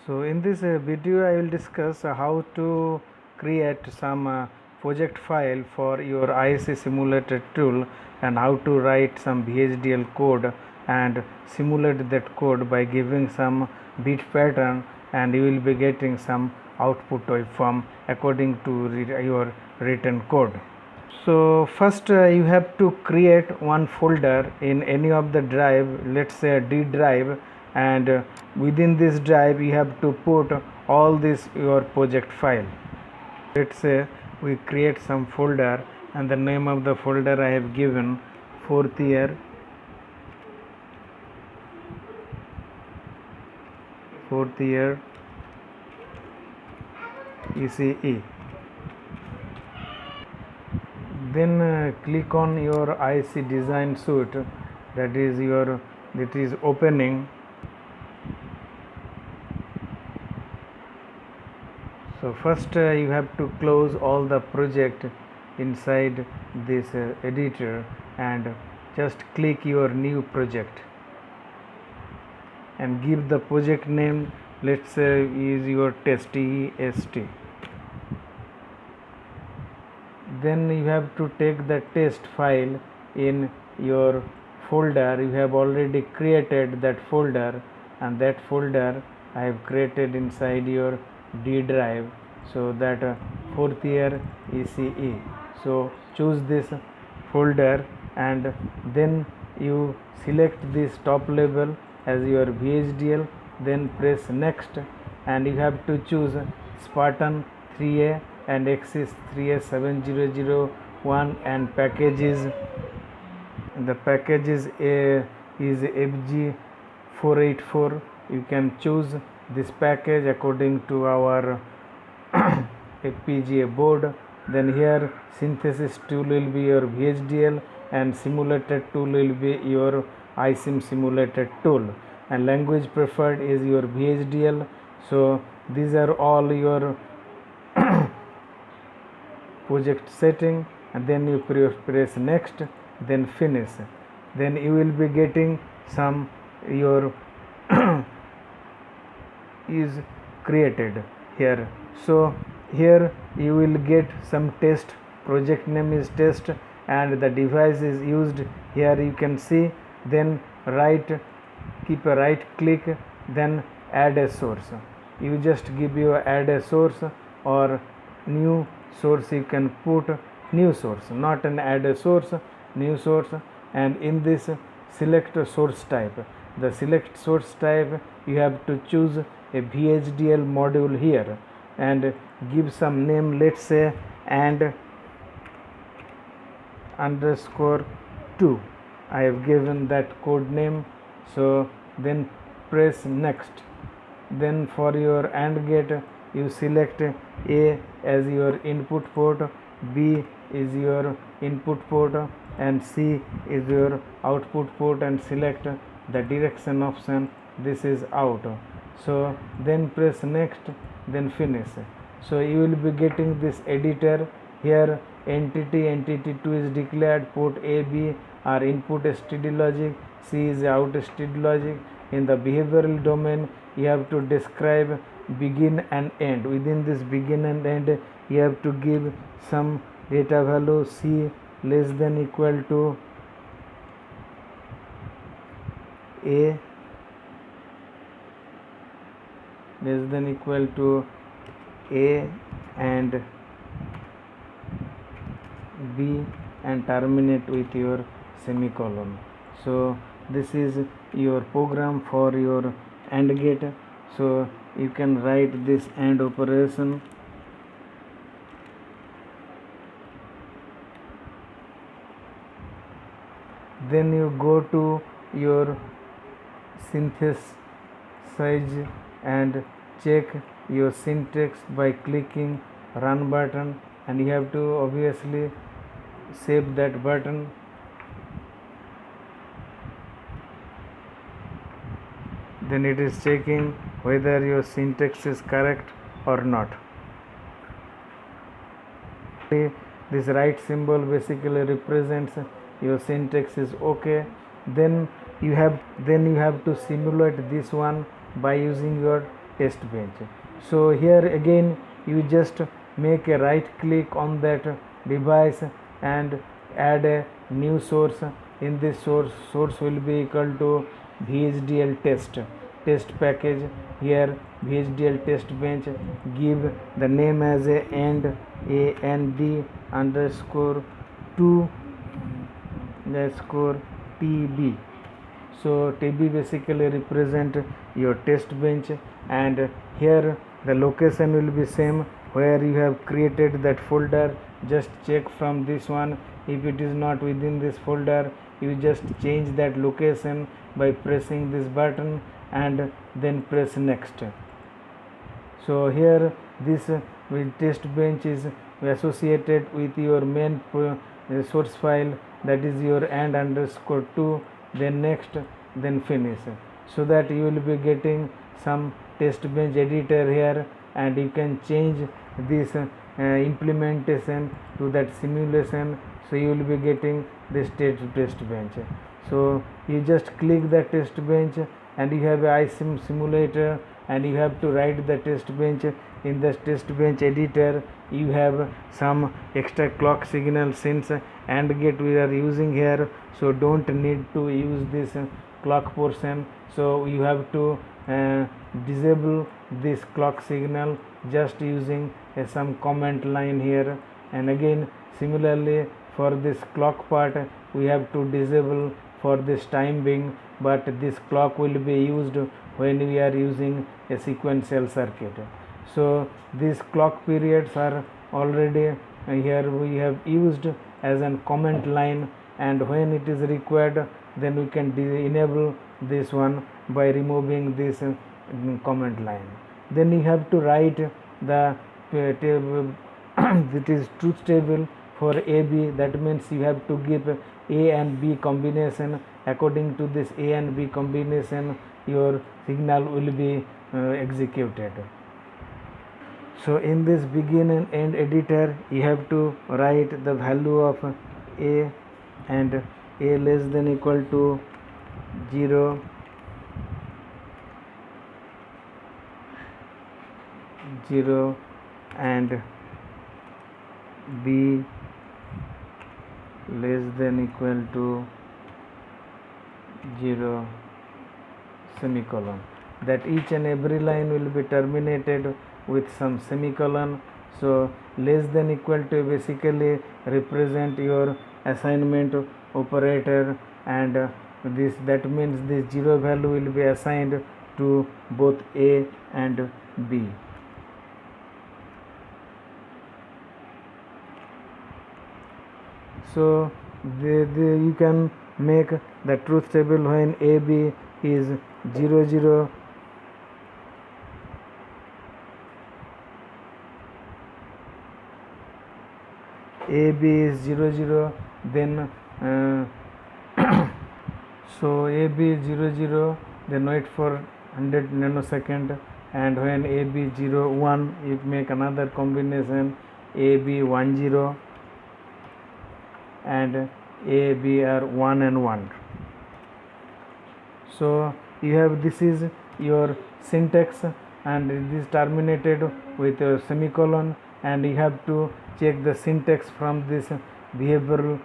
So in this video I will discuss how to create some project file for your ISA simulator tool and how to write some VHDL code and simulate that code by giving some bit pattern, and you will be getting some output waveform according to your written code. So first you have to create one folder in any of the drive, let's say a D drive, and within this drive you have to put all this your project file. Let's say we create some folder and the name of the folder I have given fourth year ECE. Then click on your IC design suite, that is opening. So first you have to close all the project inside this editor and just click your new project and give the project name, let's say is your test, TEST. Then you have to take the test file in your folder. You have already created that folder, and that folder I have created inside your D drive, so that fourth year ECE. So choose this folder and then you select this top level as your VHDL, then press next, and you have to choose Spartan 3A and Axis 3A7001 and packages. The package is FG484. You can choose this package according to our FPGA board. Then here synthesis tool will be your VHDL and simulated tool will be your iSim simulated tool, and language preferred is your VHDL. So these are all your project setting, and then you press next, then finish. Then you will be getting some your is created here. So here you will get some test, project name is test and the device is used. Here you can see. Then keep a right click, then add a source. You just give your add a source or new source. You can put new source, not an add a source, new source. And in this select a source type, the select source type you have to choose a VHDL module here and give some name, let's say and underscore 2. I have given that code name. So then press next. Then for your AND gate you select A as your input port, B is your input port, and C is your output port, and select the direction option. This is out. So then press next, then finish. So you will be getting this editor. Here entity 2 is declared, port A, B are input STD logic, C is out STD logic. In the behavioral domain you have to describe begin and end. Within this begin and end you have to give some data value, C less than equal to A less than equal to A and B, and terminate with your semicolon. So this is your program for your AND gate. So you can write this AND operation. Then you go to your synthesize and check your syntax by clicking run button, and you have to obviously save that button. Then it is checking whether your syntax is correct or not. This right symbol basically represents your syntax is okay. Then you have to simulate this one by using your test bench. So here again you just make a right click on that device and add a new source. In this source will be equal to VHDL test package. Here VHDL test bench, give the name as a and underscore 2 underscore TB. So TB basically represent your test bench, and here the location will be same where you have created that folder. Just check from this one. If it is not within this folder, you just change that location by pressing this button and then press next. So here this test bench is associated with your main source file, that is your and underscore 2, then next, then finish, so that you will be getting some test bench editor here, and you can change this implementation to that simulation. So you will be getting this test bench. So you just click the test bench and you have a iSim simulator, and you have to write the test bench. In the test bench editor you have some extra clock signal, since AND gate we are using here, so don't need to use this clock portion. So you have to disable this clock signal just using some comment line here. And again similarly for this clock part we have to disable for this time being, but this clock will be used when we are using a sequential circuit. So these clock periods are already here we have used as an comment line, and when it is required then we can enable this one by removing this comment line. Then you have to write the table it is truth table for AB. That means you have to give A and B combination. According to this A and B combination your signal will be executed. So in this begin and end editor you have to write the value of A, and A less than equal to 0, 0, and B less than equal to 0 semicolon. That each and every line will be terminated with some semicolon. So less than equal to basically represent your assignment operator, and this that means this 0 value will be assigned to both A and B. So you can make the truth table when AB is 0 0, AB is 0 0, then so AB is 0 0, then wait for 100 nanosecond, and when AB 0 1 you make another combination AB 1 0 and AB are 1 and 1. So you have this is your syntax, and this terminated with a semicolon, and you have to check the syntax from this behavioral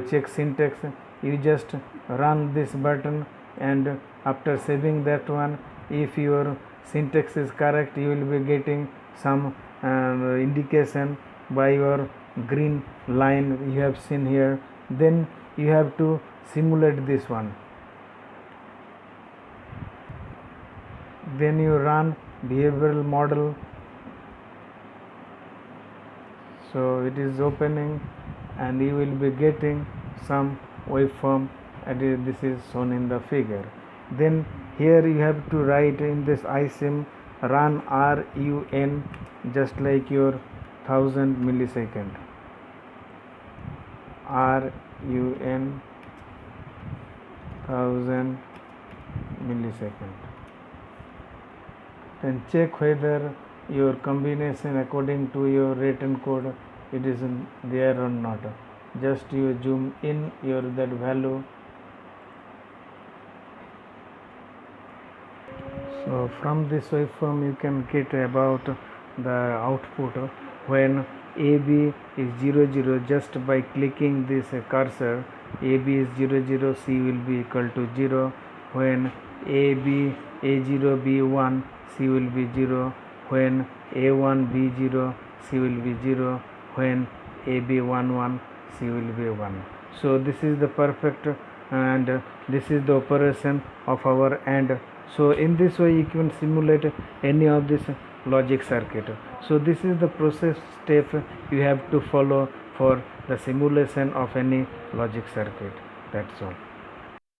check syntax. You just run this button, and after saving that one, if your syntax is correct you will be getting some indication by your green line you have seen here. Then you have to simulate this one. Then you run behavioral model. So it is opening, and you will be getting some waveform, and this is shown in the figure. Then here you have to write in this iSim run RUN, just like your 1000 millisecond. RUN 1000 millisecond. Then check whether your combination according to your written code it is there or not. Just you zoom in your that value. So from this waveform you can get about the output when AB is 0 0, just by clicking this cursor. AB is 0 0, C will be equal to 0. When AB A0 B1, C will be 0. When A1 B0, C will be 0. When AB11, C will be 1. So this is the perfect, and this is the operation of our AND. So in this way you can simulate any of this logic circuit. So this is the process step you have to follow for the simulation of any logic circuit. That's all.